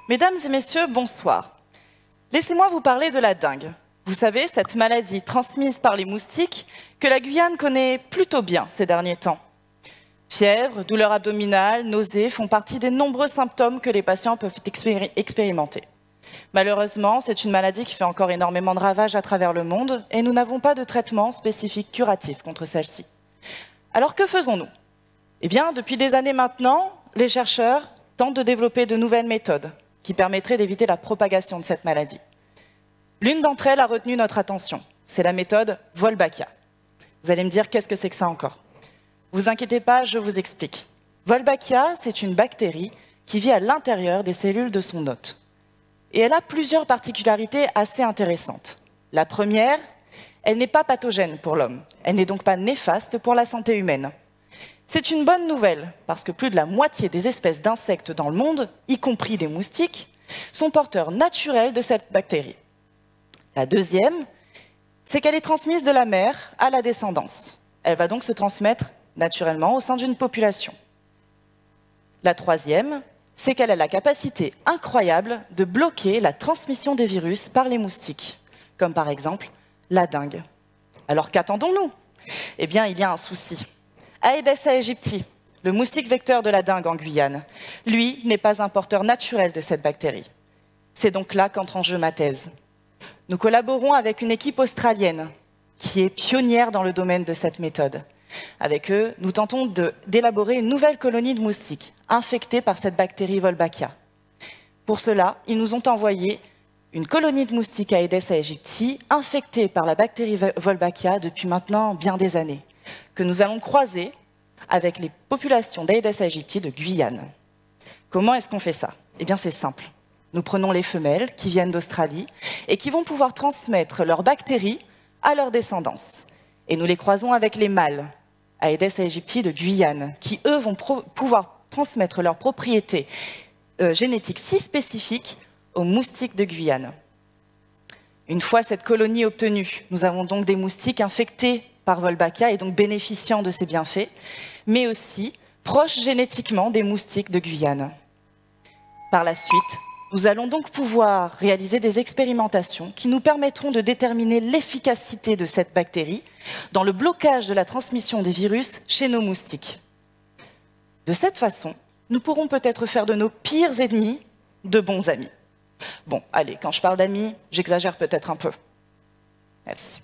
Mesdames et messieurs, bonsoir. Laissez-moi vous parler de la dengue. Vous savez, cette maladie transmise par les moustiques que la Guyane connaît plutôt bien ces derniers temps. Fièvre, douleurs abdominales, nausées font partie des nombreux symptômes que les patients peuvent expérimenter. Malheureusement, c'est une maladie qui fait encore énormément de ravages à travers le monde et nous n'avons pas de traitement spécifique curatif contre celle-ci. Alors que faisons-nous? Eh bien, depuis des années maintenant, les chercheurs tentent de développer de nouvelles méthodes qui permettraient d'éviter la propagation de cette maladie. L'une d'entre elles a retenu notre attention, c'est la méthode Wolbachia. Vous allez me dire, qu'est-ce que c'est que ça encore? Vous inquiétez pas, je vous explique. Wolbachia, c'est une bactérie qui vit à l'intérieur des cellules de son hôte. Et elle a plusieurs particularités assez intéressantes. La première, elle n'est pas pathogène pour l'homme. Elle n'est donc pas néfaste pour la santé humaine. C'est une bonne nouvelle, parce que plus de la moitié des espèces d'insectes dans le monde, y compris des moustiques, sont porteurs naturels de cette bactérie. La deuxième, c'est qu'elle est transmise de la mère à la descendance. Elle va donc se transmettre naturellement au sein d'une population. La troisième, c'est qu'elle a la capacité incroyable de bloquer la transmission des virus par les moustiques, comme par exemple la dengue. Alors qu'attendons-nous? Eh bien, il y a un souci. Aedes aegypti, le moustique vecteur de la dengue en Guyane, lui n'est pas un porteur naturel de cette bactérie. C'est donc là qu'entre en jeu ma thèse. Nous collaborons avec une équipe australienne qui est pionnière dans le domaine de cette méthode. Avec eux, nous tentons d'élaborer une nouvelle colonie de moustiques infectés par cette bactérie Wolbachia. Pour cela, ils nous ont envoyé une colonie de moustiques Aedes aegypti infectée par la bactérie Wolbachia depuis maintenant bien des années, que nous allons croiser avec les populations d'Aedes aegypti de Guyane. Comment est-ce qu'on fait ça? Eh bien, c'est simple. Nous prenons les femelles qui viennent d'Australie et qui vont pouvoir transmettre leurs bactéries à leur descendance. Et nous les croisons avec les mâles, Aedes aegypti de Guyane, qui, eux, vont pouvoir transmettre leurs propriétés génétiques si spécifiques aux moustiques de Guyane. Une fois cette colonie obtenue, nous avons donc des moustiques infectés par Wolbachia et donc bénéficiant de ses bienfaits, mais aussi proches génétiquement des moustiques de Guyane. Par la suite, nous allons donc pouvoir réaliser des expérimentations qui nous permettront de déterminer l'efficacité de cette bactérie dans le blocage de la transmission des virus chez nos moustiques. De cette façon, nous pourrons peut-être faire de nos pires ennemis de bons amis. Bon, allez, quand je parle d'amis, j'exagère peut-être un peu. Merci.